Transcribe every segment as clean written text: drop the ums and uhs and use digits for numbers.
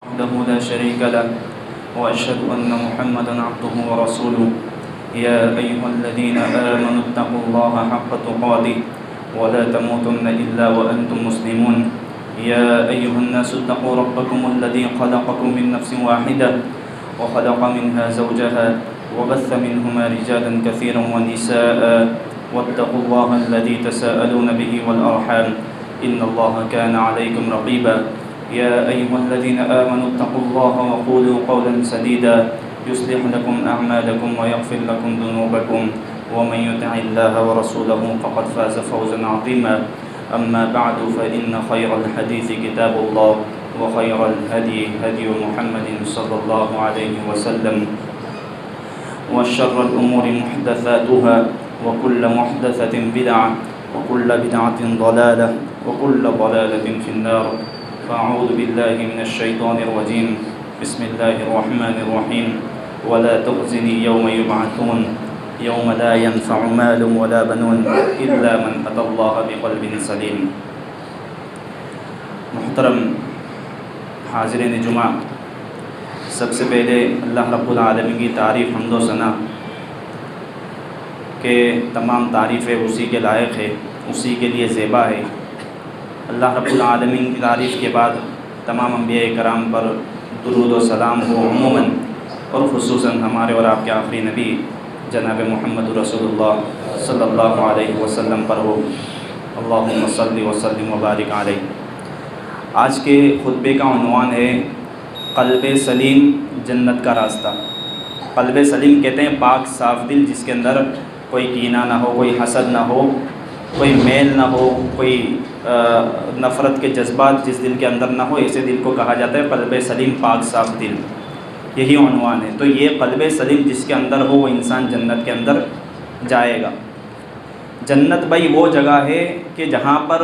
وحده لا شريك له وأشهد أن محمدا عبده ورسوله يا أيها الذين آمنوا اتقوا الله حق تقاته ولا تموتن إلا وأنتم مسلمون يا أيها الناس اتقوا ربكم الذي خلقكم من نفس واحدة وخلق منها زوجها وبث منهما رجالا كثيرا ونساء واتقوا الله الذي تساءلون به والأرحام إن الله كان عليكم رقيبا يا أيها الذين آمنوا اتقوا الله وقولوا قولا سديدا يصلح لكم أعمالكم ويغفر لكم ذنوبكم ومن يطع الله ورسوله فقد فاز فوزا عظيما أما بعد فإن خير الحديث كتاب الله وخير الهدي هدي محمد صلى الله عليه وسلم وشر الأمور محدثاتها وكل محدثة بدعة وكل بدعة ضلالة وكل ضلالة في النار فأعوذ بالله من الشيطان الرجيم بسم الله الرحمن الرحيم ولا تخزني يوم يبعثون يوم لا ينفع مال ولا بنون إلا من أتى الله بقلب سليم. محترم حاضرین جمعہ، سب سے پہلے اللہ رب العالمین کی تعریف حمد و ثنا کہ تمام تعریفیں اسی کے لائق ہے، اسی کے لیے زیبا ہے. اللہ رب العالمین کی تعریف کے بعد تمام انبیاء کرام پر درود و سلام ہو عموماً اور خصوصاً ہمارے اور آپ کے آخری نبی جناب محمد رسول اللہ صلی اللہ علیہ وسلم پر ہو. اللہم صلی وسلم وبارک علیہ. آج کے خطبے کا عنوان ہے قلب سلیم جنت کا راستہ. قلب سلیم کہتے ہیں پاک صاف دل جس کے اندر کوئی کینہ نہ ہو، کوئی حسد نہ ہو، کوئی میل نہ ہو، کوئی نفرت کے جذبات جس دل کے اندر نہ ہو، ایسے دل کو کہا جاتا ہے قلب سلیم، پاک صاف دل. یہی عنوان ہے. تو یہ قلب سلیم جس کے اندر ہو وہ انسان جنت کے اندر جائے گا. جنت بھائی وہ جگہ ہے کہ جہاں پر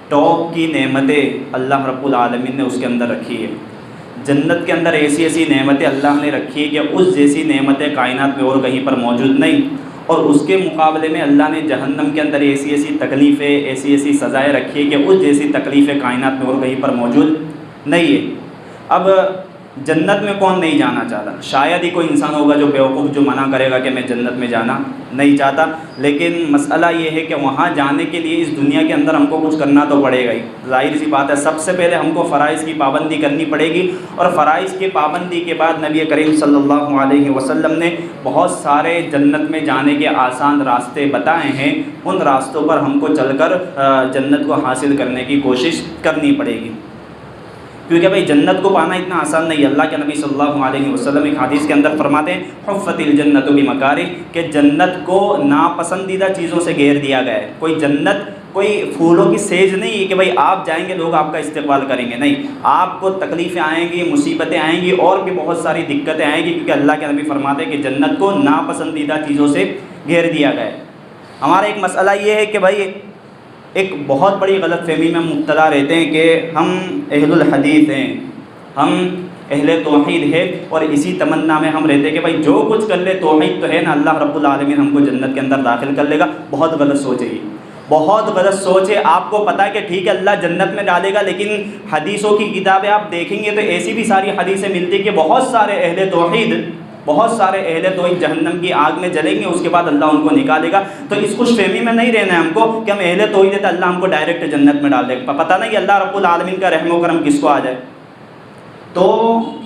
ٹاپ کی نعمتیں اللہ رب العالمین نے اس کے اندر رکھی ہے. جنت کے اندر ایسی ایسی نعمتیں اللہ نے رکھی ہے کہ اس جیسی نعمتیں کائنات میں اور کہیں پر موجود نہیں. اور اس کے مقابلے میں اللہ نے جہنم کے اندر ایسی ایسی تکلیفیں، ایسی ایسی سزائیں رکھی ہے کہ اس جیسی تکلیفیں کائنات میں اور کہیں پر موجود نہیں ہے. اب جنت میں کون نہیں جانا چاہتا؟ شاید ہی کوئی انسان ہوگا جو بیوقوف جو منع کرے گا کہ میں جنت میں جانا نہیں چاہتا. لیکن مسئلہ یہ ہے کہ وہاں جانے کے لیے اس دنیا کے اندر ہم کو کچھ کرنا تو پڑے گا ہی. ظاہر سی بات ہے، سب سے پہلے ہم کو فرائض کی پابندی کرنی پڑے گی. اور فرائض کی پابندی کے بعد نبی کریم صلی اللہ علیہ وسلم نے بہت سارے جنت میں جانے کے آسان راستے بتائے ہیں. ان راستوں پر ہم کو چل کر جنت کو حاصل کرنے کی کوشش کرنی پڑے گی، کیونکہ بھائی جنت کو پانا اتنا آسان نہیں. اللہ کے نبی صلی اللہ علیہ وسلم ایک حدیث کے اندر فرماتے ہیں حفت الجنت بمکارہ، کہ جنت کو ناپسندیدہ چیزوں سے گھیر دیا گیا ہے. کوئی جنت کوئی پھولوں کی سیج نہیں ہے کہ بھائی آپ جائیں گے لوگ آپ کا استقبال کریں گے. نہیں، آپ کو تکلیفیں آئیں گی، مصیبتیں آئیں گی اور بھی بہت ساری دقتیں آئیں گی، کیونکہ اللہ کے نبی فرماتے ہیں کہ جنت کو ناپسندیدہ چیزوں سے گھیر دیا گیا ہے. ہمارا ایک مسئلہ یہ ہے کہ بھائی ایک بہت بڑی غلط فہمی میں مبتلا رہتے ہیں کہ ہم اہل الحدیث ہیں، ہم اہل توحید ہے، اور اسی تمنا میں ہم رہتے ہیں کہ بھائی جو کچھ کر لے توحید تو ہے نا، اللہ رب العالمین ہم کو جنت کے اندر داخل کر لے گا. بہت غلط سوچ ہے یہ، بہت غلط سوچ ہے. آپ کو پتہ ہے کہ ٹھیک ہے اللہ جنت میں ڈالے گا، لیکن حدیثوں کی کتابیں آپ دیکھیں گے تو ایسی بھی ساری حدیثیں ملتی کہ بہت سارے اہل توحید جہنم کی آگ میں جلیں گے، اس کے بعد اللہ ان کو نکالے گا. تو اس خوش فہمی میں نہیں رہنا ہے ہم کو کہ ہم اہل توحید ہے تو اللہ ہم کو ڈائریکٹ جنت میں ڈال دے گا. پتہ نہیں اللہ رب العالمین کا رحم و کرم کس کو آ جائے. تو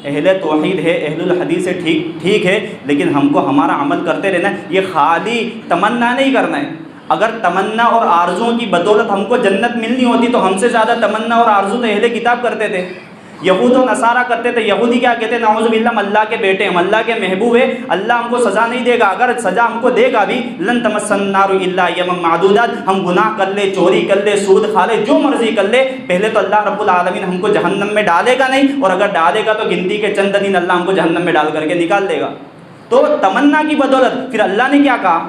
اہل توحید ہے، اہل الحدیث ہے، ٹھیک ہے، لیکن ہم کو ہمارا عمل کرتے رہنا ہے. یہ خالی تمنا نہیں کرنا ہے. اگر تمنا اور آرزوؤں کی بدولت ہم کو جنت ملنی ہوتی تو ہم سے زیادہ تمنا اور آرزو تو اہل کتاب کرتے تھے. یہود و نصارہ کرتے تھے. یہودی کیا کہتے ہیں؟ نعوذ باللہ ہم اللہ کے بیٹے، ہم اللہ کے محبوب ہیں، اللہ ہم کو سزا نہیں دے گا. اگر سزا ہم کو دے گا بھی لن تمسنا النار الا ایاما معدودات، ہم گناہ کر لے، چوری کر لے، سود کھا لے، جو مرضی کر لے، پہلے تو اللہ رب العالمین ہم کو جہنم میں ڈالے گا نہیں، اور اگر ڈالے گا تو گنتی کے چند دن اللہ ہم کو جہنم میں ڈال کر کے نکال دے گا. تو تمنا کی بدولت پھر اللہ نے کیا کہا؟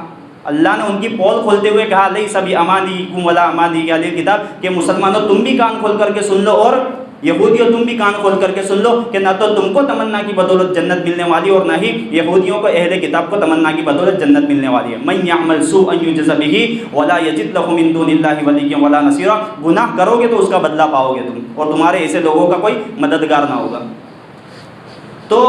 اللہ نے ان کی پول کھولتے ہوئے کہا لیس بامانیکم ولا امانی اہل الکتاب، کہ مسلمانوں تم بھی کان کھول کر کے سن لو اور یہودیوں تم بھی کان کھول کر کے سن لو کہ نہ تو تم کو تمنا کی بدولت جنت ملنے والی اور نہ ہی یہودیوں کو اہل کتاب کو تمنا کی بدولت جنت ملنے والی ہے. من یعمل سوءا یجز بہ ولا یجد له من دون اللہ ولیا ولا نصیرا. گناہ کرو گے تو اس کا بدلہ پاؤ گے تم، اور تمہارے ایسے لوگوں کا کوئی مددگار نہ ہوگا. تو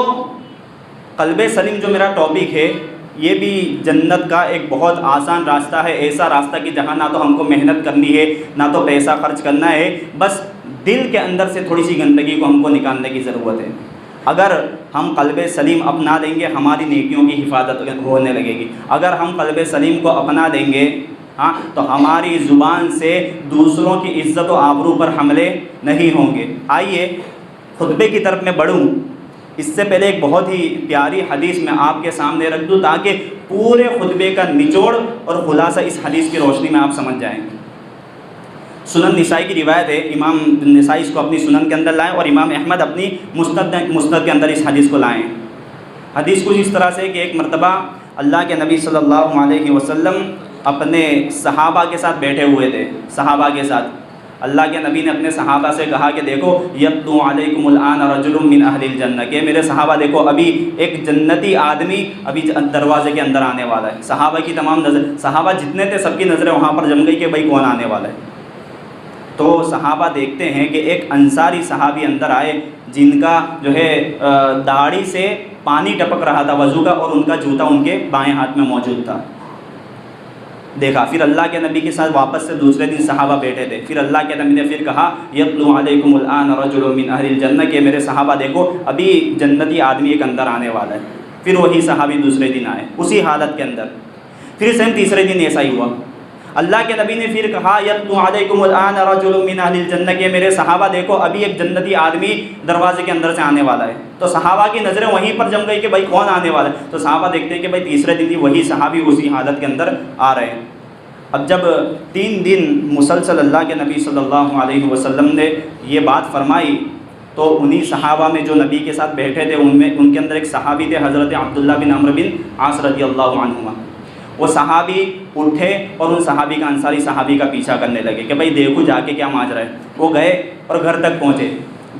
قلب سلیم جو میرا ٹاپک ہے یہ بھی جنت کا ایک بہت آسان راستہ ہے، ایسا راستہ کہ جہاں نہ تو ہم کو محنت کرنی ہے نہ تو پیسہ خرچ کرنا ہے، بس دل کے اندر سے تھوڑی سی گندگی کو ہم کو نکالنے کی ضرورت ہے. اگر ہم قلب سلیم اپنا لیں گے ہماری نیکیوں کی حفاظت ہونے لگے گی. اگر ہم قلب سلیم کو اپنا لیں گے تو ہماری زبان سے دوسروں کی عزت و آبرو پر حملے نہیں ہوں گے. آئیے خطبے کی طرف میں بڑھوں. اس سے پہلے ایک بہت ہی پیاری حدیث میں آپ کے سامنے رکھ دوں تاکہ پورے خطبے کا نچوڑ اور خلاصہ اس حدیث کی روشنی میں آپ سمجھ جائیں. سنن نسائی کی روایت ہے، امام نسائی اس کو اپنی سنن کے اندر لائیں اور امام احمد اپنی مسند کے اندر اس حدیث کو لائیں. حدیث کچھ اس طرح سے کہ ایک مرتبہ اللہ کے نبی صلی اللہ علیہ وسلم اپنے صحابہ کے ساتھ بیٹھے ہوئے تھے. صحابہ کے ساتھ اللہ کے نبی نے اپنے صحابہ سے کہا کہ دیکھو یتلو علیکم الآن رجل من اہل الجنہ، کہ میرے صحابہ دیکھو ابھی ایک جنتی آدمی ابھی دروازے کے اندر آنے والا ہے. صحابہ کی تمام نظر، صحابہ جتنے تھے سب کی نظریں وہاں پر جم گئی کہ بھائی کون آنے والا ہے. تو صحابہ دیکھتے ہیں کہ ایک انصاری صحابی اندر آئے جن کا جو ہے داڑھی سے پانی ٹپک رہا تھا وضو کا، اور ان کا جوتا ان کے بائیں ہاتھ میں موجود تھا. دیکھا پھر اللہ کے نبی کے ساتھ واپس سے دوسرے دن صحابہ بیٹھے تھے. پھر اللہ کے نبی نے پھر کہا یتلو علیکم الآن رجل من اہل الجنہ، کہ میرے صحابہ دیکھو ابھی جنتی آدمی ایک اندر آنے والا ہے. پھر وہی صحابی دوسرے دن آئے اسی حالت کے اندر. پھر سیم تیسرے دن ایسا ہی ہوا. اللہ کے نبی نے پھر کہا یتلو علیکم الآن رجل من اہل الجنہ، کہ میرے صحابہ دیکھو ابھی ایک جنتی آدمی دروازے کے اندر سے آنے والا ہے. تو صحابہ کی نظریں وہیں پر جم گئی کہ بھائی کون آنے والا ہے. تو صحابہ دیکھتے ہیں کہ بھائی تیسرے دن ہی وہی صحابی اسی حالت کے اندر آ رہے ہیں. اب جب 3 دن مسلسل اللہ کے نبی صلی اللہ علیہ وسلم نے یہ بات فرمائی تو انہی صحابہ میں جو نبی کے ساتھ بیٹھے تھے ان کے اندر ایک صحابی تھے حضرت عبداللہ بن عمرو بن عاص رضی اللہ عنہما. وہ صحابی اٹھے اور ان صحابی کا انصاری صحابی کا پیچھا کرنے لگے کہ بھائی دیکھو جا کے کیا ماجرا ہے. وہ گئے اور گھر تک پہنچے.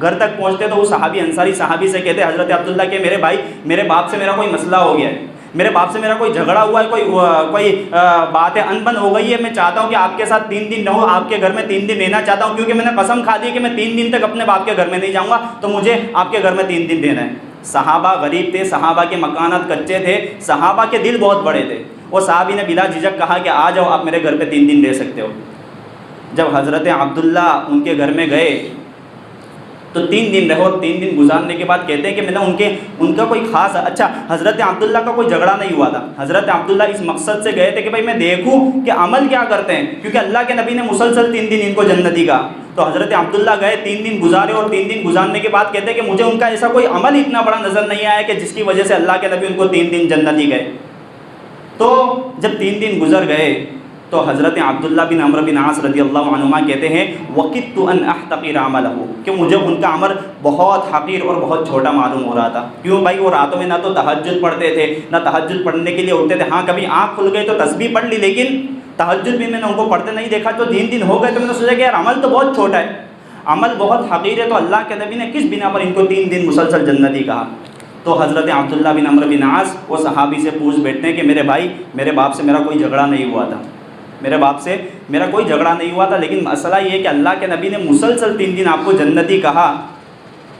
گھر تک پہنچتے تو وہ صحابی انصاری صحابی سے کہتے حضرت عبداللہ کہ میرے بھائی میرے باپ سے میرا کوئی مسئلہ ہو گیا ہے، میرے باپ سے میرا کوئی جھگڑا ہوا ہے، کوئی بات ہے انبن ہو گئی ہے. میں چاہتا ہوں کہ آپ کے ساتھ 3 دن رہوں، آپ کے گھر میں 3 دن رہنا چاہتا ہوں، کیونکہ میں نے قسم کھا دی کہ میں 3 دن تک اپنے باپ کے گھر میں نہیں جاؤں گا، تو مجھے آپ کے گھر میں 3 دن رہنا ہے. صحابہ غریب تھے، صحابہ کے مکانات کچے تھے، صحابہ کے دل بہت بڑے تھے. وہ صحابی نے بلا جھجک کہا کہ آ جاؤ آپ میرے گھر پہ 3 دن رہ سکتے ہو. جب حضرت عبداللہ ان کے گھر میں گئے تو 3 دن رہو. 3 دن گزارنے کے بعد کہتے ہیں کہ میں نے ان کا کوئی خاص حضرت عبداللہ کا کوئی جھگڑا نہیں ہوا تھا. حضرت عبداللہ اس مقصد سے گئے تھے کہ بھائی میں دیکھوں کہ عمل کیا کرتے ہیں، کیونکہ اللہ کے نبی نے مسلسل 3 دن ان کو جنتی کہا. تو حضرت عبداللہ گئے 3 دن گزارے اور 3 دن گزارنے کے بعد کہتے ہیں کہ مجھے ان کا ایسا کوئی عمل اتنا بڑا نظر نہیں آیا کہ جس کی وجہ سے اللہ کے نبی ان کو 3 دن جنتی گئے. تو جب 3 دن گزر گئے تو حضرت عبداللہ بن عمرو بن عاص رضی اللہ عنہما کہتے ہیں وقت ان احتقر عملہ، کہ مجھے ان کا عمل بہت حقیر اور بہت چھوٹا معلوم ہو رہا تھا. کیوں بھائی وہ راتوں میں نہ تو تہجد پڑھتے تھے نہ تہجد پڑھنے کے لیے اٹھتے تھے. ہاں کبھی آنکھ کھل گئی تو تسبیح پڑھ لی، لیکن تہجد بھی میں نے ان کو پڑھتے نہیں دیکھا. تو 3 دن ہو گئے تو میں نے سوچا کہ یار عمل تو بہت چھوٹا ہے، عمل بہت حقیر ہے، تو اللہ کے نبی نے کس بنا پر ان کو 3 دن مسلسل جنتی کہا. تو حضرت عبداللہ بن عمرو بن عاص وہ صحابی سے پوچھ بیٹھتے ہیں کہ میرے بھائی میرے باپ سے میرا کوئی جھگڑا نہیں ہوا تھا، میرے باپ سے میرا کوئی جھگڑا نہیں ہوا تھا، لیکن مسئلہ یہ ہے کہ اللہ کے نبی نے مسلسل 3 دن آپ کو جنتی کہا.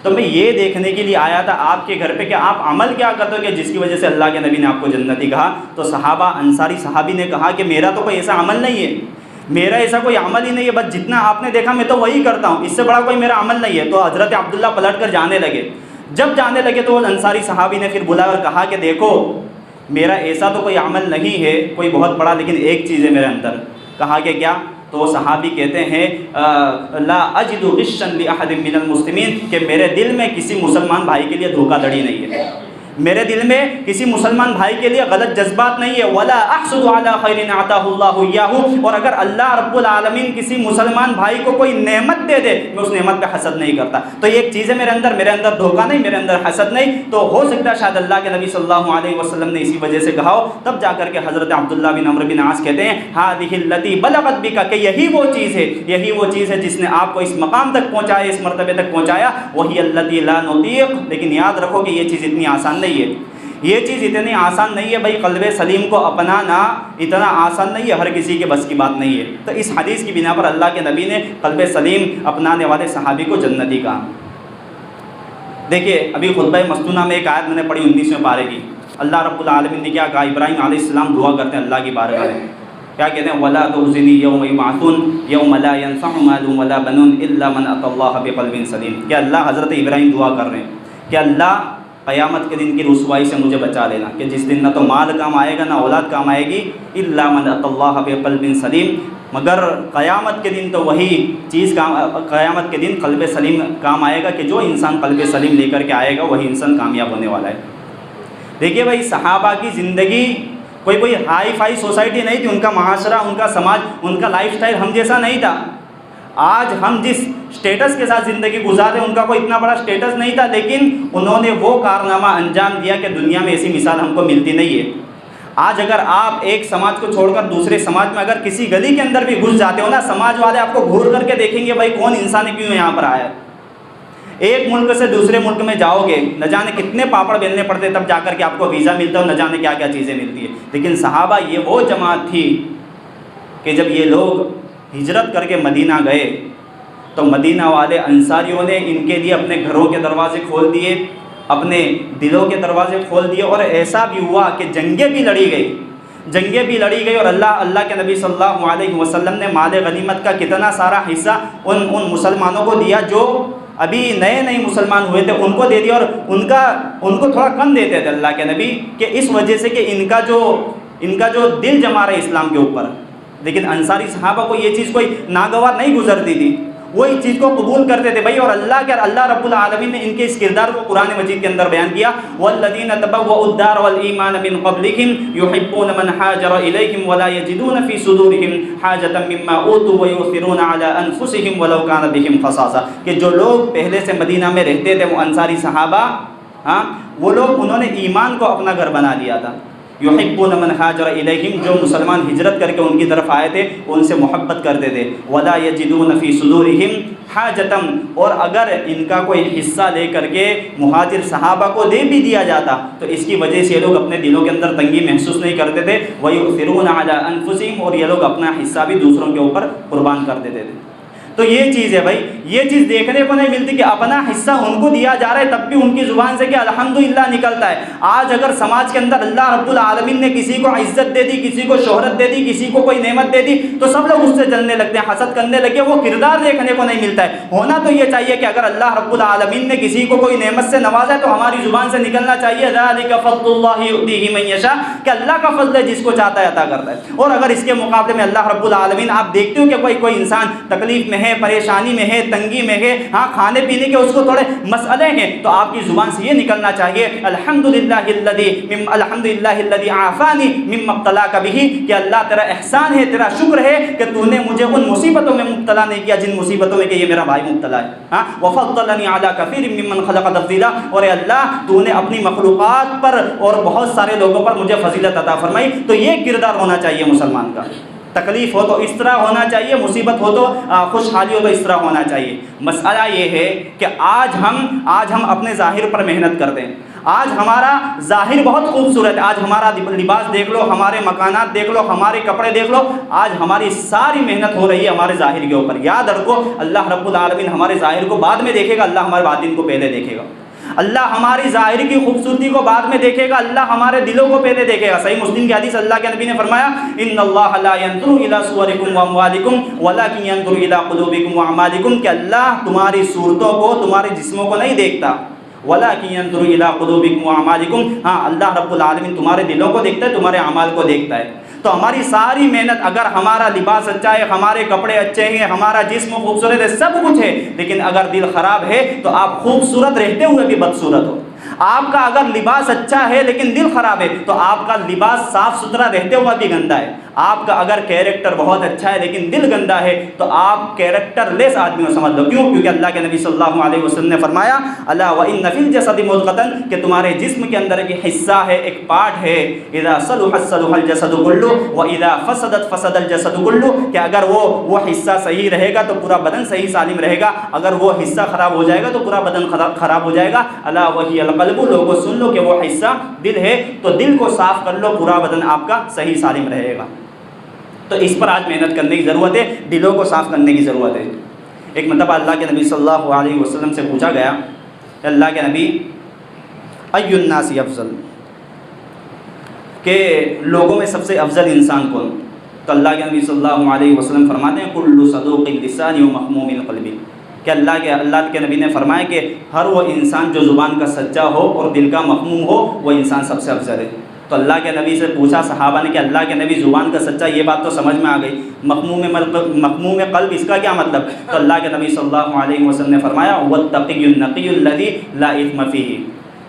تو میں یہ دیکھنے کے لیے آیا تھا آپ کے گھر پہ کہ آپ عمل کیا کرتے ہو کہ جس کی وجہ سے اللہ کے نبی نے آپ کو جنتی کہا. تو صحابہ انصاری صحابی نے کہا کہ میرا تو کوئی ایسا عمل نہیں ہے، میرا ایسا کوئی عمل ہی نہیں ہے، بس جتنا آپ نے دیکھا میں تو وہی کرتا ہوں، اس سے بڑا کوئی میرا عمل نہیں ہے. تو حضرت عبداللہ پلٹ کر جانے لگے. جب جانے لگے تو انصاری صحابی نے پھر بلا کر کہا کہ دیکھو میرا ایسا تو کوئی عمل نہیں ہے کوئی بہت بڑا، لیکن ایک چیز ہے میرے اندر. کہا کہ کیا؟ تو وہ صحابی کہتے ہیں لا اجد غشا لاحد من المسلمین، کہ میرے دل میں کسی مسلمان بھائی کے لیے دھوکہ دھڑی نہیں ہے، میرے دل میں کسی مسلمان بھائی کے لیے غلط جذبات نہیں ہے. ولا احسد علی خیر عطاہ اللہ ایاہ، اور اگر اللہ رب العالمین کسی مسلمان بھائی کو کوئی نعمت دے دے میں اس نعمت پہ حسد نہیں کرتا. تو یہ ایک چیز ہے میرے اندر دھوکہ نہیں، میرے اندر حسد نہیں. تو ہو سکتا ہے شاید اللہ کے نبی صلی اللہ علیہ وسلم نے اسی وجہ سے کہا ہو. تب جا کر کے حضرت عبداللہ بن عمرو بن عاص کہتے ہیں ہذہ التی بلغت بک، کہ یہی وہ چیز ہے جس نے آپ کو اس مقام تک پہنچایا، اس مرتبے تک پہنچایا. وہی التی لا نطیق، لیکن یاد رکھو کہ یہ چیز اتنی آسان نہیں ہے. یہ چیز اتنی آسان نہیں ہے بھائی، قلب سلیم کو اپنانا اتنا آسان نہیں ہے، ہر کسی کے بس کی بات نہیں ہے. تو اس حدیث کی بنا پر اللہ کے نبی نے قلب سلیم اپنانے والے صحابی کو جنتی کہا. دیکھیے ابھی خطبہ مستونہ میں ایک آیت میں نے پڑھی 19ویں پارے کی. اللہ رب العالمین نے کیا کہا؟ ابراہیم علیہ السلام دعا کرتے ہیں اللہ کی بارگاہ میں، کیا کہتے ہیں؟ وَلَا تُخْزِنِي يَوْمَ يُبْعَثُونَ يَوْمَ لَا يَنفَعُ مَالٌ وَلَا بَنُونَ إِلَّا مَنْ أَتَى اللَّهَ بِقَلْبٍ سَلِيمٍ. کہ اللہ حضرت ابراہیم دعا کر رہے ہیں کہ اللہ قیامت کے دن کی رسوائی سے مجھے بچا لینا، کہ جس دن نہ تو مال کام آئے گا نہ اولاد کام آئے گی. إِلَّا مَنْ أَتَى اللَّهَ بِقَلْبٍ سَلِيمٍ، مگر قیامت کے دن تو وہی چیز قیامت کے دن قلب سلیم کام آئے گا، کہ جو انسان قلب سلیم لے کر کے آئے گا وہی انسان کامیاب ہونے والا ہے. دیکھیے بھائی صحابہ کی زندگی کوئی ہائی فائی سوسائٹی نہیں تھی، ان کا معاشرہ، ان کا سماج، ان کا لائف سٹائل ہم جیسا نہیں تھا. آج ہم جس سٹیٹس کے ساتھ زندگی گزارے ان کا کوئی اتنا بڑا سٹیٹس نہیں تھا، لیکن انہوں نے وہ کارنامہ انجام دیا کہ دنیا میں ایسی مثال ہم کو ملتی نہیں ہے. آج اگر آپ ایک سماج کو چھوڑ کر دوسرے سماج میں اگر کسی گلی کے اندر بھی گھس جاتے ہو نا، سماج والے آپ کو گھور کر کے دیکھیں گے بھائی کون انسان ہے، کیوں یہاں پر آیا ہے. ایک ملک سے دوسرے ملک میں جاؤ گے نہ جانے کتنے پاپڑ بیلنے پڑتے تب جا کر کے آپ کو ویزا ملتا ہے، نہ جانے کیا کیا چیزیں ملتی ہے. لیکن صحابہ یہ وہ جماعت تھی کہ جب یہ لوگ ہجرت کر کے مدینہ گئے تو مدینہ والے انصاریوں نے ان کے لیے اپنے گھروں کے دروازے کھول دیے، اپنے دلوں کے دروازے کھول دیے. اور ایسا بھی ہوا کہ جنگیں بھی لڑی گئی اور اللہ کے نبی صلی اللہ علیہ وسلم نے مال غنیمت کا کتنا سارا حصہ ان مسلمانوں کو دیا جو ابھی نئے مسلمان ہوئے تھے، ان کو دے دیا. اور ان کو تھوڑا کم دیتے تھے اللہ کے نبی، کہ اس وجہ سے کہ ان کا جو دل جما رہے اسلام کے اوپر. لیکن انصاری صحابہ کو یہ چیز کوئی ناگوار نہیں گزرتی تھی، وہ اس چیز کو قبول کرتے تھے بھائی. اور اللہ رب العالمین نے ان کے اس کردار کو قرآن مجید کے اندر بیان کیا. وَالَّذِينَ تَبَوَّؤُوا الدَّارَ وَالْإِيمَانَ مِنْ قَبْلِهِمْ يُحِبُّونَ مَنْ هَاجَرَ إِلَيْهِمْ وَلَا يَجِدُونَ فِي صُدُورِهِمْ حَاجَةً مِّمَّا أُوتُوا وَيُؤْثِرُونَ عَلَىٰ أَنفُسِهِمْ وَلَوْ كَانَ بِهِمْ خَصَاصَةٌ. کہ جو لوگ پہلے سے مدینہ میں رہتے تھے وہ انصاری صحابہ، وہ لوگ انہوں نے ایمان کو اپنا گھر بنا لیا تھا. یحبون من ہاجر الیہم، جو مسلمان ہجرت کر کے ان کی طرف آئے تھے ان سے محبت کرتے تھے. ولا یجدون فی صدورہم حاجۃ، اور اگر ان کا کوئی حصہ لے کر کے مہاجر صحابہ کو دے بھی دیا جاتا تو اس کی وجہ سے یہ لوگ اپنے دلوں کے اندر تنگی محسوس نہیں کرتے تھے. ویؤثرون علی انفسہم، اور یہ لوگ اپنا حصہ بھی دوسروں کے اوپر قربان کر دیتے تھے. تو یہ چیز ہے بھائی، یہ چیز دیکھنے کو نہیں ملتی کہ اپنا حصہ ان کو دیا جا رہا ہے تب بھی ان کی زبان سے کہ الحمدللہ نکلتا ہے. آج اگر سماج کے اندر اللہ رب العالمین نے کسی کو عزت دے دی، کسی کو شہرت دے دی، کسی کو کوئی نعمت دے دی تو سب لوگ اس سے جلنے لگتے ہیں، حسد کرنے لگے. وہ کردار دیکھنے کو نہیں ملتا ہے. ہونا تو یہ چاہیے کہ اگر اللہ رب العالمین نے کسی کو کوئی نعمت سے نوازا ہے تو ہماری زبان سے نکلنا چاہیے ذالک فضل اللہ یؤتیہ من یشاء، کہ اللہ کا فضل ہے جس کو چاہتا ہے عطا کرتا ہے. اور اگر اس کے مقابلے میں اللہ رب العالمین، آپ دیکھتے ہو کہ کوئی انسان تکلیف میں ہے، پریشانی میں ہے، تنگی میں ہے، کھانے پینے کے اس کو تھوڑے مسئلے ہیں، تو آپ کی زبان سے یہ نکلنا چاہیے الحمدللہ الذی عافانی مما ابتلاک بہ، کہ اللہ تیرا احسان ہے، تیرا شکر ہے کہ تو نے مجھے ان مصیبتوں میں مبتلا نہیں کیا جن مصیبتوں میں کہ یہ میرا بھائی مبتلا ہے. وفضلنی علی کثیر ممن خلق تفضیلا، اور اے اللہ تو نے اپنی مخلوقات پر اور بہت سارے لوگوں پر مجھے فضیلت عطا فرمائی. تو یہ کردار ہونا چاہیے مسلمان کا. تکلیف ہو تو اس طرح ہونا چاہیے، مصیبت ہو تو خوشحالی ہو تو اس طرح ہونا چاہیے. مسئلہ یہ ہے کہ آج ہم اپنے ظاہر پر محنت کرتے ہیں. آج ہمارا ظاہر بہت خوبصورت ہے، آج ہمارا لباس دیکھ لو، ہمارے مکانات دیکھ لو، ہمارے کپڑے دیکھ لو، آج ہماری ساری محنت ہو رہی ہے ہمارے ظاہر کے اوپر. یاد رکھو اللہ رب العالمین ہمارے ظاہر کو بعد میں دیکھے گا، اللہ ہمارے باطن کو پہلے دیکھے گا. اللہ ہماری ظاہر کی خوبصورتی کو بعد میں دیکھے گا، اللہ ہمارے دلوں کو پہلے دیکھے گا. صحیح مسلم کی حدیث، اللہ کے نبی نے فرمایا ان اللہ لا ينظر الى صورکم واموالکم ولکن ينظر الى قلوبکم واعمالکم، کہ اللہ تمہاری صورتوں کو، تمہارے جسموں کو نہیں دیکھتا. ولکن ينظر الى قلوبکم واعمالکم، اللہ رب العالمین تمہارے دلوں کو دیکھتا ہے، تمہارے اعمال کو دیکھتا ہے. تو ہماری ساری محنت، اگر ہمارا لباس اچھا ہے، ہمارے کپڑے اچھے ہیں، ہمارا جسم خوبصورت ہے، سب کچھ ہے، لیکن اگر دل خراب ہے تو آپ خوبصورت رہتے ہوئے بھی بدصورت ہو. آپ کا اگر لباس اچھا ہے لیکن دل خراب ہے تو آپ کا لباس صاف ستھرا رہتے ہوا بھی گندا ہے. آپ کا اگر کیریکٹر بہت اچھا ہے لیکن دل گندا ہے تو آپ کیریکٹر لیس آدمی کو سمجھ لو. کیوں؟ کیونکہ اللہ کے نبی صلی اللہ علیہ وسلم نے فرمایا الا وان فی الجسد مضغۃ، کہ تمہارے جسم کے اندر ایک حصہ ہے، ایک پارٹ ہے، اذا صلحت صلح الجسد كله واذا فسدت فسد الجسد كله، کہ اگر وہ حصہ صحیح رہے گا تو پورا بدن صحیح سالم رہے گا، اگر وہ حصہ خراب ہو جائے گا تو پورا بدن خراب ہو جائے گا. الا وهي القلب، لوگوں سن لو کہ وہ حصہ دل ہے، تو دل کو صاف کر لو، پورا بدن آپ کا صحیح سالم رہے گا. تو اس پر آج محنت کرنے کی ضرورت ہے، دلوں کو صاف کرنے کی ضرورت ہے. ایک مرتبہ اللہ کے نبی صلی اللہ علیہ وسلم سے پوچھا گیا کہ اللہ کے نبی ای الناس افضل، کہ لوگوں میں سب سے افضل انسان کون؟ تو اللہ کے نبی صلی اللہ علیہ وسلم فرماتے ہیں کل صدوق اللسان و مخموم القلب، کہ اللہ کے نبی نے فرمایا کہ ہر وہ انسان جو زبان کا سچا ہو اور دل کا مخموم ہو وہ انسان سب سے افضل ہے. تو اللہ کے نبی سے پوچھا صحابہ نے کہ اللہ کے نبی زبان کا سچا، یہ بات تو سمجھ میں آ گئی، مخموم قلب اس کا کیا مطلب؟ تو اللہ کے نبی صلی اللہ علیہ وسلم نے فرمایا والتقی النقی الذی لا اثم فیہ،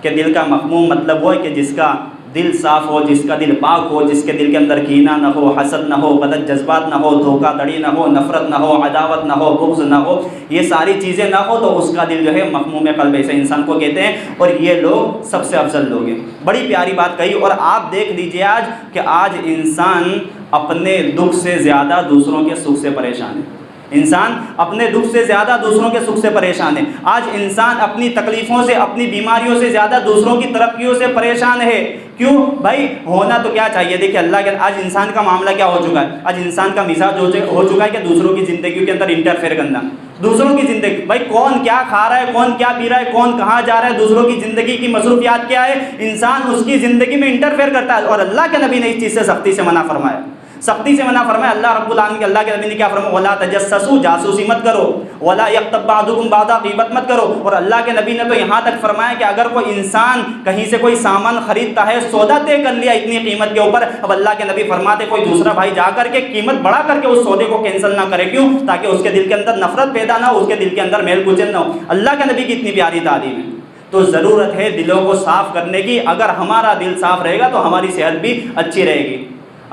کہ دل کا مخموم مطلب وہ ہے کہ جس کا دل صاف ہو، جس کا دل پاک ہو، جس کے دل کے اندر کینہ نہ ہو، حسد نہ ہو، غلط جذبات نہ ہو، دھوکہ دڑی نہ ہو، نفرت نہ ہو، عداوت نہ ہو، بغض نہ ہو، یہ ساری چیزیں نہ ہو تو اس کا دل جو ہے مخموم قلب ایسے انسان کو کہتے ہیں، اور یہ لوگ سب سے افضل لوگ ہیں. بڑی پیاری بات کہی. اور آپ دیکھ لیجئے آج کہ آج انسان اپنے دکھ سے زیادہ دوسروں کے سکھ سے پریشان ہے. انسان اپنے دکھ سے زیادہ دوسروں کے سکھ سے پریشان ہے. آج انسان اپنی تکلیفوں سے، اپنی بیماریوں سے زیادہ دوسروں کی ترقیوں سے پریشان ہے. کیوں بھائی؟ ہونا تو کیا چاہیے؟ دیکھیں اللہ کے آج انسان کا معاملہ کیا ہو چکا ہے؟ آج انسان کا مزاج ہو چکا ہے کہ دوسروں کی زندگی کے اندر انٹرفیئر کرنا. دوسروں کی زندگی، بھائی کون کیا کھا رہا ہے، کون کیا پی رہا ہے، کون کہاں جا رہا ہے، دوسروں کی زندگی کی مصروفیات کیا ہے، انسان اس کی زندگی میں انٹرفیئر کرتا ہے. اور اللہ کے نبی نے اس چیز سے سختی سے منع فرمایا، سختی سے منع فرمایا. اللہ رب العالمین کے اللہ کے نبی نے کیا فرمایا؟ ولا تجسسوا، جاسوسی مت کرو، ولا یغتب بعضکم بعضا، غیبت مت کرو. اور اللہ کے نبی نے تو یہاں تک فرمایا کہ اگر کوئی انسان کہیں سے کوئی سامان خریدتا ہے، سودا طے کر لیا اتنی قیمت کے اوپر، اب اللہ کے نبی فرماتے کوئی دوسرا بھائی جا کر کے قیمت بڑھا کر کے اس سودے کو کینسل نہ کرے. کیوں؟ تاکہ اس کے دل کے اندر نفرت پیدا نہ ہو، اس کے دل کے اندر میل کچل نہ ہو. اللہ کے نبی کی اتنی پیاری تعلیم ہے. تو ضرورت ہے دلوں کو صاف کرنے کی. اگر ہمارا دل صاف رہے گا تو ہماری صحت بھی اچھی رہے گی.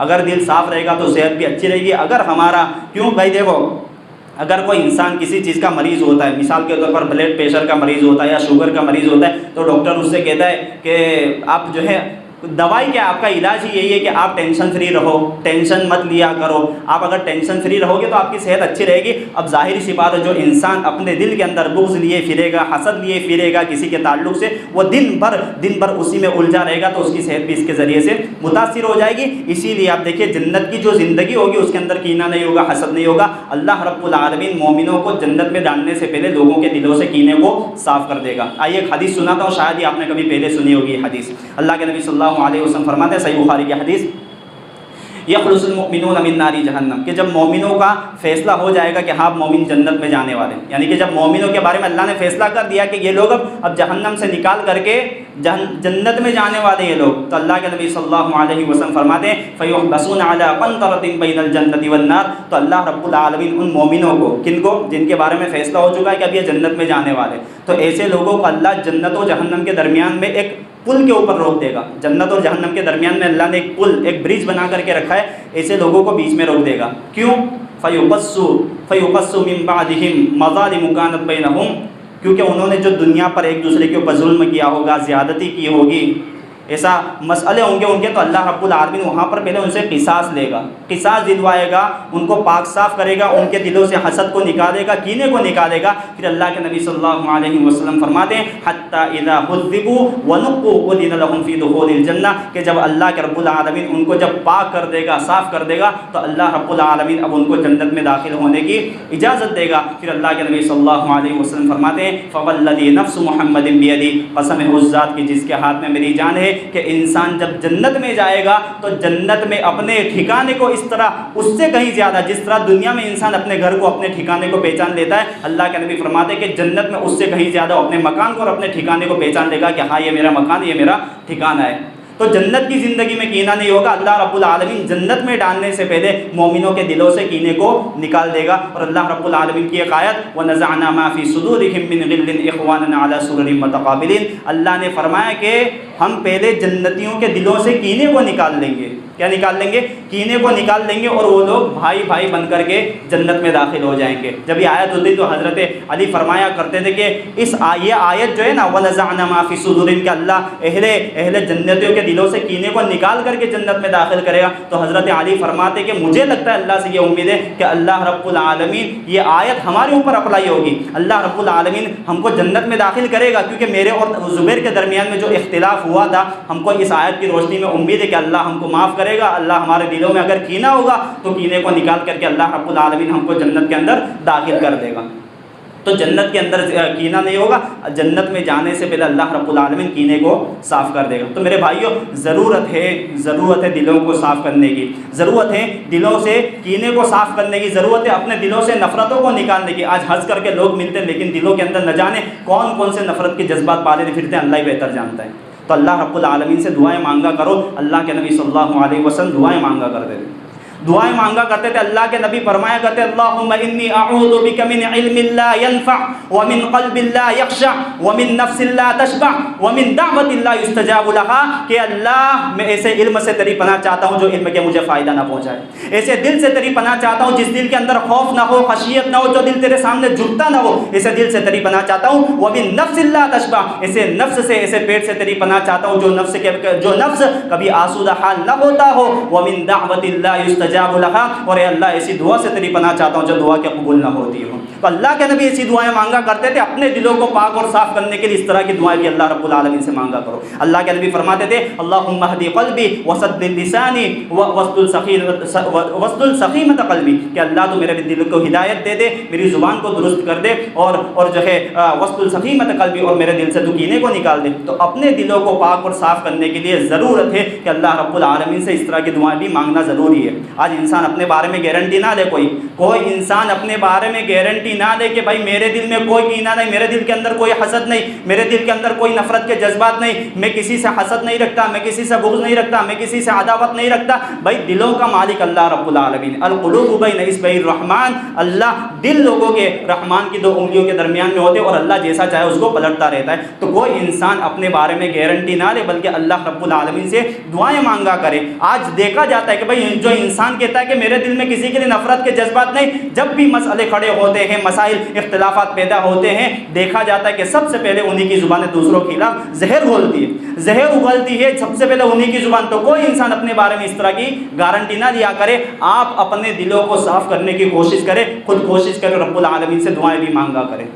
اگر دل صاف رہے گا تو صحت بھی اچھی رہے گی. اگر ہمارا، کیوں بھائی دیکھو، اگر کوئی انسان کسی چیز کا مریض ہوتا ہے، مثال کے طور پر بلڈ پریشر کا مریض ہوتا ہے یا شوگر کا مریض ہوتا ہے، تو ڈاکٹر اس سے کہتا ہے کہ آپ جو ہے دوائی کیا، آپ کا علاج ہی یہی ہے کہ آپ ٹینشن فری رہو، ٹینشن مت لیا کرو. آپ اگر ٹینشن فری رہو گے تو آپ کی صحت اچھی رہے گی. اب ظاہر سی بات ہے جو انسان اپنے دل کے اندر بغض لیے پھرے گا، حسد لیے پھرے گا کسی کے تعلق سے، وہ دن بھر اسی میں الجھا رہے گا، تو اس کی صحت بھی اس کے ذریعے سے متاثر ہو جائے گی. اسی لیے آپ دیکھیے جنت کی جو زندگی ہوگی اس کے اندر کینہ نہیں ہوگا، حسد نہیں ہوگا. اللہ رب العالمین مومنوں کو جنت میں ڈالنے سے پہلے لوگوں کے دلوں سے کینے کو صاف کر دے گا. آئیے ایک حدیث سناتا ہوں، شاید ہی آپ نے کبھی پہلے سنی ہوگی یہ حدیث. اللہ کے نبی صلی اللہ علیہ وسلم فرماتے ہیں، صحیح بخاری کی حدیث، یخلص المؤمنون من نار جہنم، کہ جب مومنوں کا فیصلہ ہو جائے گا کہ ہاں مومن جنت میں جانے والے، یعنی کہ جب مومنوں کے بارے میں اللہ نے فیصلہ کر دیا کہ یہ لوگ اب جہنم سے نکال کر کے جنت میں جانے والے یہ لوگ، تو اللہ کے نبی صلی اللہ علیہ وسلم فرماتے ہیں فیحبسون علی قنطرۃ بین الجنۃ والنار، تو اللہ رب العالمین ان مومنوں کو، کن کو؟ جن کے بارے میں فیصلہ ہو چکا ہے کہ اب یہ جنت میں جانے والے، تو ایسے لوگوں کو اللہ جنت و جہنم کے درمیان میں ایک پل کے اوپر روک دے گا. جنت اور جہنم کے درمیان میں اللہ نے ایک پل، ایک برج بنا کر کے رکھا ہے، ایسے لوگوں کو بیچ میں روک دے گا. کیوں؟ فیقص من بعدہم مظالم کانت بینہم، کیونکہ انہوں نے جو دنیا پر ایک دوسرے کے اوپر ظلم کیا ہوگا، زیادتی کی ہوگی، ایسا مسئلے ہوں گے ان کے، تو اللہ رب العالمین وہاں پر پہلے ان سے قصاص لے گا، قصاص دلوائے گا، ان کو پاک صاف کرے گا، ان کے دلوں سے حسد کو نکالے گا، کینے کو نکالے گا. پھر اللہ کے نبی صلی اللہ علیہ وسلم فرماتے ہیں حتی اذا حذبوا ونقوا اذن لهم فی دخول الجنہ، کہ جب اللہ کے رب العالمین ان کو جب پاک کر دے گا، صاف کر دے گا، تو اللہ رب العالمین اب ان کو جنت میں داخل ہونے کی اجازت دے گا. پھر اللہ کے نبی صلی اللہ علیہ وسلم فرماتے ہیں فوالذی نفس محمد بیدی، قسم ہے اس ذات کی جس کے ہاتھ میں میری جان ہے، کہ انسان جب جنت میں جائے گا تو جنت میں اپنے ٹھکانے کو اس طرح، اس سے کہیں زیادہ، جس طرح دنیا میں انسان اپنے گھر کو، اپنے ٹھکانے کو پہچان لیتا ہے، اللہ کے نبی فرماتے ہیں کہ جنت میں اس سے کہیں زیادہ اپنے مکان کو اور اپنے ٹھکانے کو پہچان لے گا کہ ہاں یہ میرا مکان، یہ میرا ٹھکانہ ہے. تو جنت کی زندگی میں کینہ نہیں ہوگا. اللہ رب العالمین جنت میں ڈالنے سے پہلے مومنوں کے دلوں سے کینے کو نکال دے گا. اور اللہ رب العالمین کی ایک آیت وَنَزَعْنَا مَا فِي صُدُورِهِم مِّن غِلٍّ إِخْوَانًا عَلَىٰ سُرُرٍ مُتَقَابِلِينَ. اللہ نے فرمایا کہ ہم پہلے جنتیوں کے دلوں سے کینے کو نکال لیں گے. کیا نکال لیں گے؟ کینے کو نکال لیں گے اور وہ لوگ بھائی بھائی بن کر کے جنت میں داخل ہو جائیں گے. جب یہ آیت ہوتی تو حضرت علی فرمایا کرتے تھے کہ یہ آیت جو ہے نا وَنَزَعْنَا مَا فِي صُدُورِهِم کہ اللہ اہل جنتیوں کے دلوں سے کینے کو نکال کر کے جنت میں داخل کرے گا. تو حضرت علی فرماتے کہ مجھے لگتا ہے اللہ سے یہ امید ہے کہ اللہ رب العالمین یہ آیت ہمارے اوپر اپلائی ہوگی. اللہ رب العالمین ہم کو جنت میں داخل کرے گا کیونکہ میرے اور زبیر کے درمیان میں جو اختلاف ہوا تھا ہم کو اس آیت کی روشنی میں امید ہے کہ اللہ ہم کو معاف کرے گا. اللہ ہمارے دلوں میں اگر کینہ ہوگا تو کینے کو نکال کر کے اللہ رب العالمین ہم کو جنت کے اندر داخل کر دے گا. تو جنت کے اندر کینہ نہیں ہوگا. جنت میں جانے سے پہلے اللہ رب العالمین کینے کو صاف کر دے گا. تو میرے بھائیوں ضرورت ہے دلوں کو صاف کرنے کی, ضرورت ہے دلوں سے کینے کو صاف کرنے کی, ضرورت ہے اپنے دلوں سے نفرتوں کو نکالنے کی. آج ہنس کر کے لوگ ملتے ہیں لیکن دلوں کے اندر نہ جانے کون کون سے نفرت کے جذبات پالے پھرتے ہیں, اللہ ہی بہتر جانتا ہے. تو اللہ رب العالمین سے دعائیں مانگا کرو. اللہ کے نبی صلی اللہ علیہ وسلم دعائیں مانگا کرتے تھے, دعائیں مانگا کرتے تھے. اللہ کے نبی فرمایا کرتے اللہم انی اعوذ بک من علم لا ينفع ومن قلب لا يخشع ومن نفس لا تشبع ومن دعوت لا يستجاب لها کہ اللہ میں ایسے علم سے تیری پناہ چاہتا ہوں جو علم کے مجھے فائدہ نہ پہنچائے, ایسے دل سے تیری پناہ چاہتا ہوں جس دل کے اندر خوف نہ ہو, خشیت نہ ہو, جو دل تیرے سامنے جھکتا نہ ہو, ایسے دل سے تیری پناہ چاہتا ہوں. ومن نفس لا تشبع ایسے نفس سے, ایسے پیٹ سے تیری پناہ چاہتا ہوں جو نفس کبھی آسودہ حال نہ ہوتا ہو. ومن دعوت لا يستجاب لها اور اے اللہ ایسی دعا سے تیری پناہ چاہتا ہوں جو دعا کے قبول نہ ہوتی ہو. تو اللہ کے نبی ایسی دعائیں مانگا کرتے تھے اپنے دلوں کو پاک اور صاف کرنے کے لیے. اس طرح کی دعائیں بھی اللہ رب العالمین سے مانگا کرو. اللہ کے نبی فرماتے تھے اللہم اہدی قلبی وسدد لسانی واسلل سخیمۃ قلبی کہ اللہ تو میرے دل کو ہدایت دے دے, میری زبان کو درست کر دے اور جو ہے واسلل سخیمۃ قلبی اور میرے دل سے تو کینے کو نکال دے. تو اپنے دلوں کو پاک اور صاف کرنے کے لیے ضرورت ہے کہ اللہ رب العالمین سے اس طرح کی دعائیں بھی مانگنا ضروری ہے. آج انسان اپنے بارے میں گارنٹی نہ لے, کوئی انسان اپنے بارے میں گارنٹی نہ لے کہ بھائی میرے دل میں کوئی کینہ نہیں, میرے دل کے اندر کوئی حسد نہیں, میرے دل کے اندر کوئی نفرت کے جذبات نہیں, میں کسی سے حسد نہیں رکھتا, میں کسی سے بغض نہیں رکھتا, میں کسی سے عداوت نہیں رکھتا. بھائی دلوں کا مالک اللہ رب العالمین, القلوب بین اصبع الرحمن, اللہ دل لوگوں کے رحمان کی دو انگلیوں کے درمیان میں ہوتے اور اللہ جیسا چاہے اس کو پلٹتا رہتا ہے. تو کوئی انسان اپنے بارے میں گارنٹی نہ لے بلکہ اللہ رب العالمین سے دعائیں مانگا کرے. آج دیکھا جاتا ہے کہ بھائی جو انسان کہتا ہے کہ میرے دل میں کسی کے لیے نفرت کے جذبات نہیں, جب بھی مسئلے کھڑے ہوتے ہیں, مسائل اختلافات پیدا ہوتے ہیں, دیکھا جاتا ہے کہ سب سے پہلے انہی کی زبانیں دوسروں کے خلاف زہر گھولتی ہے, زہر اگلتی ہے سب سے پہلے انہی کی زبان. تو کوئی انسان اپنے بارے میں اس طرح کی گارنٹی نہ لیا کرے. آپ اپنے دلوں کو صاف کرنے کی کوشش کریں, خود کوشش کریں, رب العالمین سے دعائیں بھی مانگا کریں.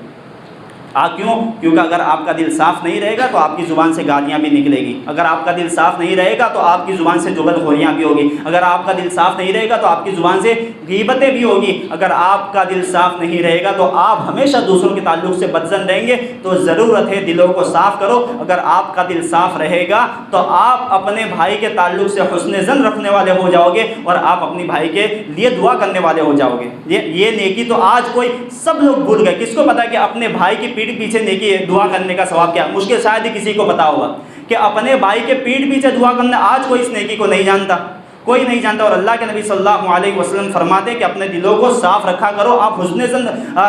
کیوں؟ کیونکہ اگر آپ کا دل صاف نہیں رہے گا تو آپ کی زبان سے گالیاں بھی نکلے گی. اگر آپ کا دل صاف نہیں رہے گا تو آپ کی زبان سے جغل خوریاں بھی ہوگی. اگر آپ کا دل صاف نہیں رہے گا تو آپ کی زبان سے غیبتیں بھی ہوگی. اگر آپ کا دل صاف نہیں رہے گا تو آپ ہمیشہ دوسروں کے تعلق سے بدظن رہیں گے. تو ضرورت ہے دلوں کو صاف کرو. اگر آپ کا دل صاف رہے گا تو آپ اپنے بھائی کے تعلق سے حسن ظن رکھنے والے ہو جاؤ گے اور آپ اپنی بھائی کے لیے دعا کرنے والے ہو جاؤ گے. یہ نیکی تو آج کوئی سب لوگ بھول گئے. کس کو پتا کہ اپنے بھائی کی پیٹھ پیچھے نیکی دعا کرنے کا ثواب کیا؟ مشکل شاید ہی کسی کو پتا ہوگا کہ اپنے بھائی کے پیٹھ پیچھے دعا کرنا. آج کوئی اس نیکی کو نہیں جانتا, کوئی نہیں جانتا. اور اللہ کے نبی صلی اللہ علیہ وسلم فرماتے ہیں کہ اپنے دلوں کو صاف رکھا کرو. آپ حسن ظن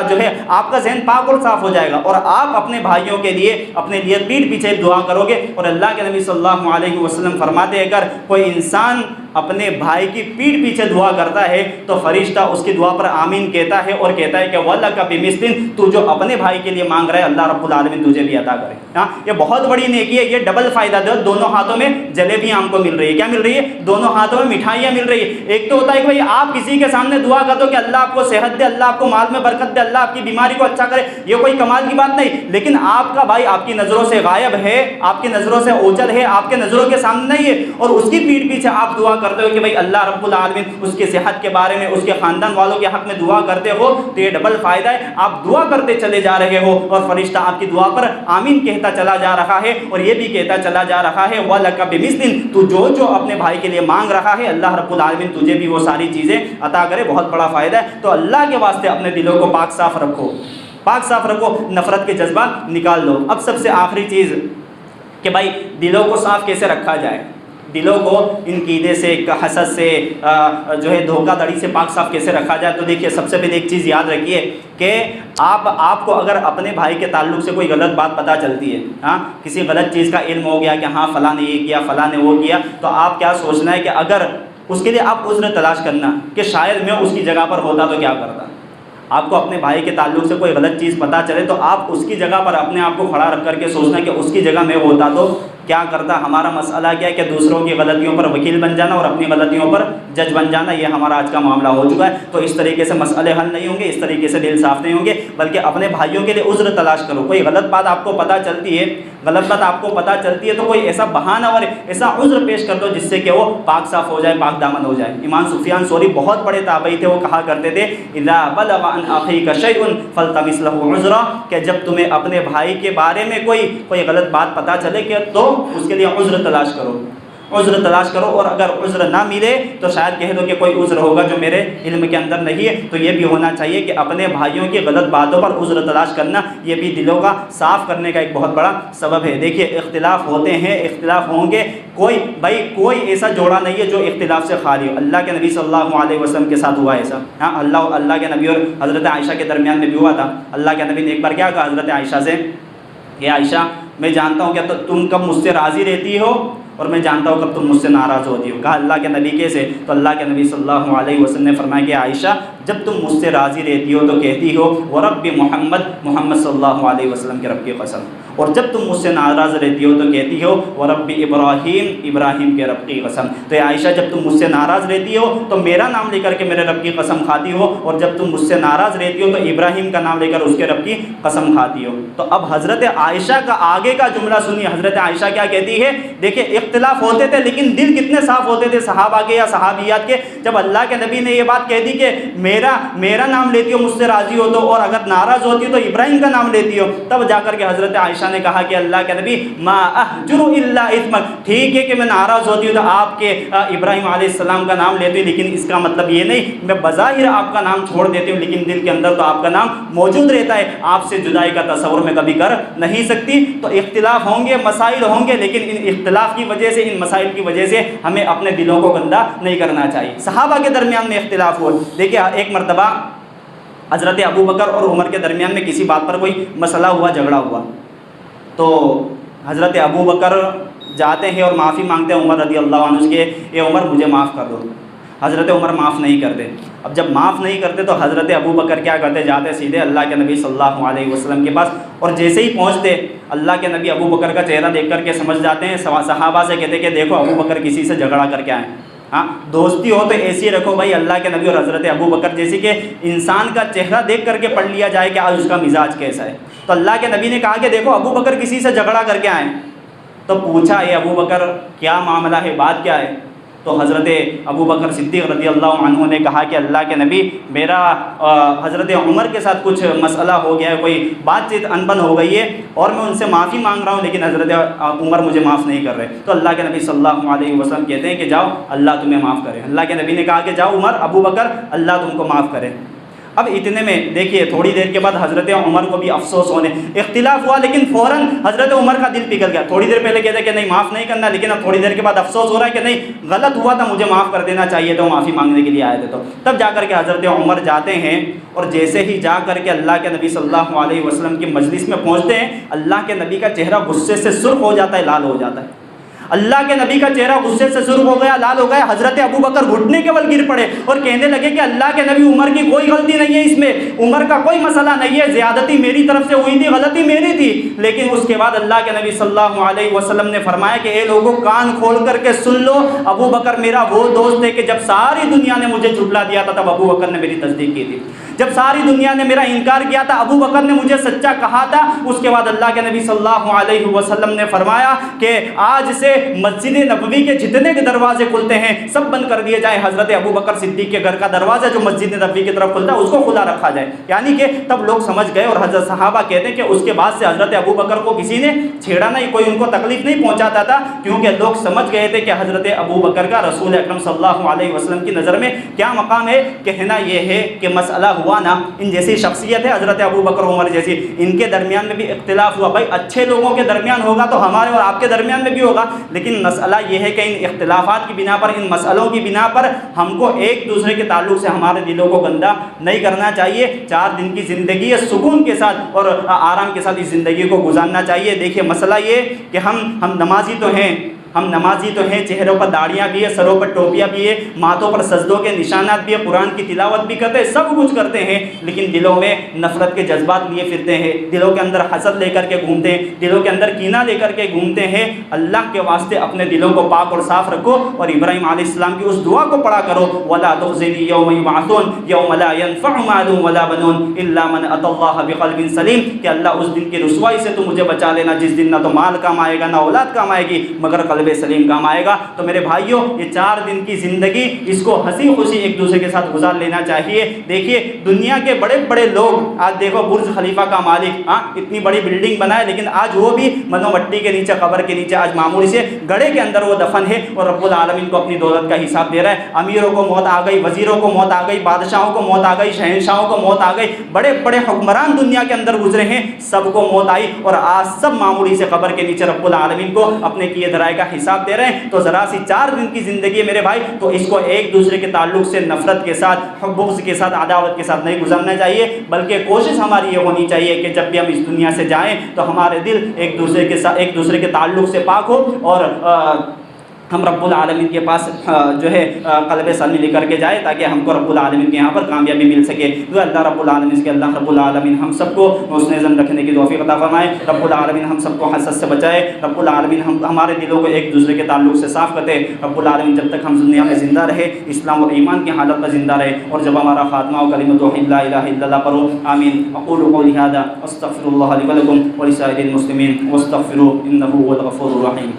جو ہے آپ کا ذہن پاک اور صاف ہو جائے گا اور آپ اپنے بھائیوں کے لیے اپنے لیے پیٹھ پیچھے دعا کرو گے. اور اللہ کے نبی صلی اللہ علیہ وسلم فرماتے ہیں اگر کوئی انسان اپنے بھائی کی پیٹھ پیچھے دعا کرتا ہے تو فرشتہ اس کی دعا پر آمین کہتا ہے اور کہتا ہے کہ وَلَكَ بِمِثْلٍ, تو جو اپنے بھائی کے لیے مانگ رہا ہے اللہ رب العالمین تجھے بھی عطا کرے. ہاں یہ بہت بڑی نیکی ہے, یہ ڈبل فائدہ دے. دونوں ہاتھوں میں جلیبیاں ہم کو مل رہی ہے. کیا مل رہی ہے؟ دونوں ہاتھوں میں مٹھائیاں مل رہی ہے. ایک تو ہوتا ہے کہ بھائی آپ کسی کے سامنے دعا کر دو کہ اللہ آپ کو صحت دے, اللہ آپ کو مال میں برکت دے, اللہ آپ کی بیماری کو اچھا کرے, یہ کوئی کمال کی بات نہیں. لیکن آپ کا بھائی آپ کی نظروں سے غائب ہے, آپ کی نظروں سے اوجھل ہے, آپ کے نظروں کے سامنے نہیں ہے اور اس کی پیٹھ پیچھے آپ دعا کرتے ہو کہ بھائی اللہ رب العالمین اس کی صحت کے بارے میں, اس کے خاندان والوں کے حق میں دعا کرتے ہو. تو یہ ڈبل فائدہ ہے. آپ دعا کرتے چلے جا رہے ہو اور فرشتہ آپ کی دعا پر آمین کہتا چلا جا رہا ہے اور یہ بھی کہتا چلا جا رہا ہے وَلَكَ بِمِثْلٍ, تو جو اپنے بھائی کے لیے مانگ رہا ہے اللہ رب العالمین تجھے بھی وہ ساری چیزیں عطا کرے. بہت بڑا فائدہ ہے. تو اللہ کے واسطے اپنے دلوں کو پاک صاف رکھو, پاک صاف رکھو, نفرت کے جذبات نکال دو. اب سب سے آخری چیز کہ بھائی دلوں کو صاف کیسے رکھا جائے. دلوں کو ان قیدے سے، حسد سے، جو ہے دھوکہ دڑی سے پاک صاف کیسے رکھا جائے؟ تو دیکھیے سب سے پہلے ایک چیز یاد رکھیے کہ آپ کو اگر اپنے بھائی کے تعلق سے کوئی غلط بات پتہ چلتی ہے، ہاں کسی غلط چیز کا علم ہو گیا کہ ہاں فلاں نے یہ کیا، فلاں نے وہ کیا، تو آپ کیا سوچنا ہے کہ اگر اس کے لیے آپ عذر تلاش کرنا کہ شاید میں اس کی جگہ پر ہوتا تو کیا کرتا۔ آپ کو اپنے بھائی کے تعلق سے کوئی غلط چیز پتہ چلے تو آپ اس کی جگہ پر اپنے آپ کو کھڑا رکھ کر کے سوچنا کہ اس کی جگہ میں ہوتا تو کیا کرتا۔ ہمارا مسئلہ کیا ہے کہ دوسروں کی غلطیوں پر وکیل بن جانا اور اپنی غلطیوں پر جج بن جانا، یہ ہمارا آج کا معاملہ ہو چکا ہے۔ تو اس طریقے سے مسئلے حل نہیں ہوں گے، اس طریقے سے دل صاف نہیں ہوں گے، بلکہ اپنے بھائیوں کے لیے عذر تلاش کرو۔ کوئی غلط بات آپ کو پتہ چلتی ہے، تو کوئی ایسا بہانہ اور ایسا عذر پیش کر دو جس سے کہ وہ پاک صاف ہو جائے، پاک دامن ہو جائے۔ امام سفیان ثوری بہت بڑے تابعی تھے، وہ کہا کرتے تھے اذا بلغ عن اخیک شیء فالتمس له عذرا، کہ جب تمہیں اپنے بھائی کے بارے میں کوئی غلط بات پتہ چلے کہ تو اس کے لیے عذر تلاش کرو، اور اگر عذر نہ ملے تو شاید کہہ دو کہ کوئی عذر ہوگا جو میرے علم کے اندر نہیں ہے۔ تو یہ بھی ہونا چاہیے کہ اپنے بھائیوں کی غلط باتوں پر عذر تلاش کرنا، یہ بھی دلوں کا صاف کرنے کا ایک بہت بڑا سبب ہے۔ دیکھیے اختلاف ہوتے ہیں، اختلاف ہوں گے، کوئی ایسا جوڑا نہیں ہے جو اختلاف سے خالی ہو۔ اللہ کے نبی صلی اللہ علیہ وسلم کے ساتھ ہوا ایسا، ہاں اللہ کے نبی اور حضرت عائشہ کے درمیان میں بھی ہوا تھا۔ اللہ کے نبی نے ایک بار کیا کہا حضرت عائشہ سے کہ عائشہ میں جانتا ہوں کہ تم کب مجھ سے راضی رہتی ہو اور میں جانتا ہوں کب تم مجھ سے ناراض ہوتی ہو۔ کہا اللہ کے نبی کیسے؟ تو اللہ کے نبی صلی اللہ علیہ وسلم نے فرمایا کہ عائشہ جب تم مجھ سے راضی رہتی ہو تو کہتی ہو ورب محمد صلی اللہ علیہ وسلم کے رب کی قسم، اور جب تم مجھ سے ناراض رہتی ہو تو کہتی ہو ورب ابراہیم کے رب کی قسم۔ تو عائشہ جب تم مجھ سے ناراض رہتی ہو تو میرا نام لے کر کے میرے رب کی قسم کھاتی ہو، اور جب تم مجھ سے ناراض رہتی ہو تو ابراہیم کا نام لے کر اس کے رب کی قسم کھاتی ہو۔ تو اب حضرت عائشہ کا آگے کا جملہ سنیے، حضرت عائشہ کیا کہتی ہے؟ دیکھیں اختلاف ہوتے تھے لیکن دل کتنے صاف ہوتے تھے صحابہ کے یا صحابیات کے۔ جب اللہ کے نبی نے یہ بات کہہ دی کہ میرا نام لیتی ہو مجھ سے راضی ہو تو، اور اگر ناراض ہوتی ہو تو ابراہیم کا نام لیتی ہو، تب جا کر کے حضرت عائشہ نے کہا کہ اللہ کے نبی ما احجر الا اسمک، ٹھیک ہے کہ میں ناراض ہوتی ہوں تو آپ کے ابراہیم علیہ السلام کا نام لیتی ہوں، لیکن اس کا مطلب یہ نہیں میں بظاہر آپ کا نام چھوڑ دیتی ہوں لیکن دل کے اندر تو آپ کا نام موجود رہتا ہے، آپ سے جدائی کا تصور میں کبھی کر نہیں سکتی۔ تو اختلاف ہوں گے، مسائل ہوں گے، لیکن ان اختلاف کی وجہ سے، ان مسائل کی وجہ سے ہمیں اپنے دلوں کو گندا نہیں کرنا چاہیے۔ صحابہ کے درمیان میں اختلاف ہوا، دیکھیں ایک مرتبہ حضرت ابو بکر اور عمر کے درمیان میں کسی بات پر کوئی مسئلہ ہوا، جھگڑا ہوا، تو حضرت ابو بکر جاتے ہیں اور معافی مانگتے ہیں عمر رضی اللہ عنہ سے، اے عمر مجھے معاف کر دو۔ حضرت عمر معاف نہیں کرتے۔ اب جب معاف نہیں کرتے تو حضرت ابو بکر کیا کرتے؟ جاتے سیدھے اللہ کے نبی صلی اللہ علیہ وسلم کے پاس، اور جیسے ہی پہنچتے اللہ کے نبی ابو بکر کا چہرہ دیکھ کر کے سمجھ جاتے ہیں، صحابہ سے کہتے کہ دیکھو ابو بکر کسی سے جھگڑا کر کے آئے۔ ہاں دوستی ہو تو ایسی رکھو بھائی اللہ کے نبی اور حضرت ابو بکر جیسی کہ انسان کا چہرہ دیکھ کر کے پڑھ لیا جائے کہ آج اس کا مزاج کیسا ہے۔ تو اللہ کے نبی نے کہا کہ دیکھو ابو بکر کسی سے جھگڑا کر کے آئے، تو پوچھا اے ابو بکر کیا معاملہ ہے، بات کیا ہے؟ تو حضرت ابو بکر صدیق رضی اللہ عنہ نے کہا کہ اللہ کے نبی میرا حضرت عمر کے ساتھ کچھ مسئلہ ہو گیا ہے، کوئی بات چیت انبن ہو گئی ہے اور میں ان سے معافی مانگ رہا ہوں لیکن حضرت عمر مجھے معاف نہیں کر رہے۔ تو اللہ کے نبی صلی اللہ علیہ وسلم کہتے ہیں کہ جاؤ اللہ تمہیں معاف کرے۔ اللہ کے نبی نے کہا کہ جاؤ عمر، ابو بکر اللہ تم کو معاف کرے۔ اب اتنے میں دیکھیے تھوڑی دیر کے بعد حضرت عمر کو بھی افسوس ہونے، اختلاف ہوا لیکن فوراً حضرت عمر کا دل پگھل گیا۔ تھوڑی دیر پہلے کہتے کہ نہیں معاف نہیں کرنا، لیکن اب تھوڑی دیر کے بعد افسوس ہو رہا ہے کہ نہیں غلط ہوا تھا، مجھے معاف کر دینا چاہیے تھا، معافی مانگنے کے لیے آئے تھے۔ تو تب جا کر کے حضرت عمر جاتے ہیں اور جیسے ہی جا کر کے اللہ کے نبی صلی اللہ علیہ وسلم کی مجلس میں پہنچتے ہیں، اللہ کے نبی کا چہرہ غصے سے سرخ ہو جاتا ہے، لال ہو جاتا ہے۔ اللہ کے نبی کا چہرہ غصے سے سرخ ہو گیا، لال ہو گیا۔ حضرت ابو بکر گھٹنے کے بل گر پڑے اور کہنے لگے کہ اللہ کے نبی عمر کی کوئی غلطی نہیں ہے، اس میں عمر کا کوئی مسئلہ نہیں ہے، زیادتی میری طرف سے ہوئی تھی، غلطی میری تھی۔ لیکن اس کے بعد اللہ کے نبی صلی اللہ علیہ وسلم نے فرمایا کہ اے لوگوں کان کھول کر کے سن لو، ابو بکر میرا وہ دوست ہے کہ جب ساری دنیا نے مجھے جھٹلا دیا تھا تب ابو بکر نے میری تصدیق کی تھی، جب ساری دنیا نے میرا انکار کیا تھا ابو بکر نے مجھے سچا کہا تھا۔ اس کے بعد اللہ کے نبی صلی اللہ علیہ وسلم نے فرمایا کہ آج سے مسجد نبوی کے جتنے کے دروازے کھلتے ہیں سب بند کر دیے جائیں، حضرت ابو بکر صدیق کے گھر کا دروازہ جو مسجد نبوی کی طرف کھلتا ہے اس کو کھلا رکھا جائے۔ یعنی کہ تب لوگ سمجھ گئے، اور حضرت صحابہ کہتے ہیں کہ اس کے بعد سے حضرت ابو بکر کو کسی نے چھیڑا نہیں، کوئی ان کو تکلیف نہیں پہنچاتا تھا، کیونکہ لوگ سمجھ گئے تھے کہ حضرت ابو بکر کا رسول اکرم صلی اللہ علیہ وسلم کی نظر میں کیا مقام ہے۔ کہنا یہ ہے کہ مسئلہ ہوا نا، ان جیسی شخصیت ہے حضرت ابو بکر عمر جیسی، ان کے درمیان میں بھی اختلاف ہوا، بھائی اچھے لوگوں کے درمیان ہوگا تو ہمارے اور آپ کے درمیان میں بھی ہوگا، لیکن مسئلہ یہ ہے کہ ان اختلافات کی بنا پر، ان مسئلوں کی بنا پر ہم کو ایک دوسرے کے تعلق سے ہمارے دلوں کو گندا نہیں کرنا چاہیے۔ 4 دن کی زندگی ہے، سکون کے ساتھ اور آرام کے ساتھ اس زندگی کو گزارنا چاہیے۔ دیکھیے مسئلہ یہ کہ ہم نمازی تو ہیں، چہروں پر داڑیاں بھی ہیں، سروں پر ٹوپیاں بھی ہیں، ماتھوں پر سجدوں کے نشانات بھی ہیں، قرآن کی تلاوت بھی کرتے ہیں، سب کچھ کرتے ہیں، لیکن دلوں میں نفرت کے جذبات لیے پھرتے ہیں، دلوں کے اندر حسد لے کر کے گھومتے ہیں، دلوں کے اندر کینہ لے کر کے گھومتے ہیں۔ اللہ کے واسطے اپنے دلوں کو پاک اور صاف رکھو، اور ابراہیم علیہ السلام کی اس دعا کو پڑھا کرو، وَلَا تُخْزِنِي يَوْمَ يُبْعَثُونَ يَوْمَ لَا يَنفَعُ مَالٌ وَلَا بَنُونَ إِلَّا مَنْ أَتَى اللَّهَ بِقَلْبٍ سَلِيمٍ، کہ اللہ اس دن کی رسوائی سے تو مجھے بچا لینا جس دن نہ تو مال کام آئے گا، نہ اولاد کام آئے گی، مگر قلب سلیم کام آئے گا۔ تو میرے بھائیوں، یہ 4 دن کی زندگی اس کو ہنسی خوشی ایک دوسرے کے ساتھ گزار لینا چاہیے۔ دیکھیے دنیا کے بڑے بڑے لوگ، آج دیکھو برج خلیفہ کا مالک، اتنی بڑی بلڈنگ بنائے، لیکن آج وہ بھی منو مٹی کے نیچے، قبر کے نیچے، آج معمولی سے گڑھے کے اندر وہ دفن ہے، اور رب العالمین کو اپنی دولت کا حساب دے رہا ہے۔ امیروں کو موت آ گئی، وزیروں کو موت آ گئی، بادشاہوں کو موت آ گئی، شہنشاہوں کو موت آ گئی، بڑے بڑے حکمران دنیا کے اندر گزرے ہیں، سب کو موت آئی، اور آج سب معمولی سے قبر کے نیچے رب العالمین کو اپنے کیے دھرائے کا حساب دے رہے ہیں۔ تو ذرا سی 4 دن کی زندگی ہے میرے بھائی، تو اس کو ایک دوسرے کے تعلق سے نفرت کے ساتھ، بغض کے ساتھ، عداوت کے ساتھ نہیں گزارنا چاہیے، بلکہ کوشش ہماری یہ ہونی چاہیے کہ جب بھی ہم اس دنیا سے جائیں تو ہمارے دل ایک دوسرے کے تعلق سے پاک ہو، اور ہم رب العالمین کے پاس جو ہے قلب سلیم لے کر کے جائے، تاکہ ہم کو رب العالمین کے یہاں پر کامیابی مل سکے۔ جو اللہ رب العالمین کے اللہ رب العالمین ہم سب کو حسن ظن رکھنے کی توفیق عطا فرمائے، رب العالمین ہم سب کو حسد سے بچائے، رب العالمین ہمارے دلوں کو ایک دوسرے کے تعلق سے صاف کرتے، رب العالمین جب تک ہم دنیا میں زندہ رہے اسلام و ایمان کی حالت میں زندہ رہے، اور جب ہمارا خاتمہ ہو کلمۃ توحید لا الہ الا اللہ پڑھو، آمین۔ اقول قولی ھذا واستغفر اللہ لی ولکم ولسائر المسلمین واستغفروہ انہ هو الغفور الرحیم۔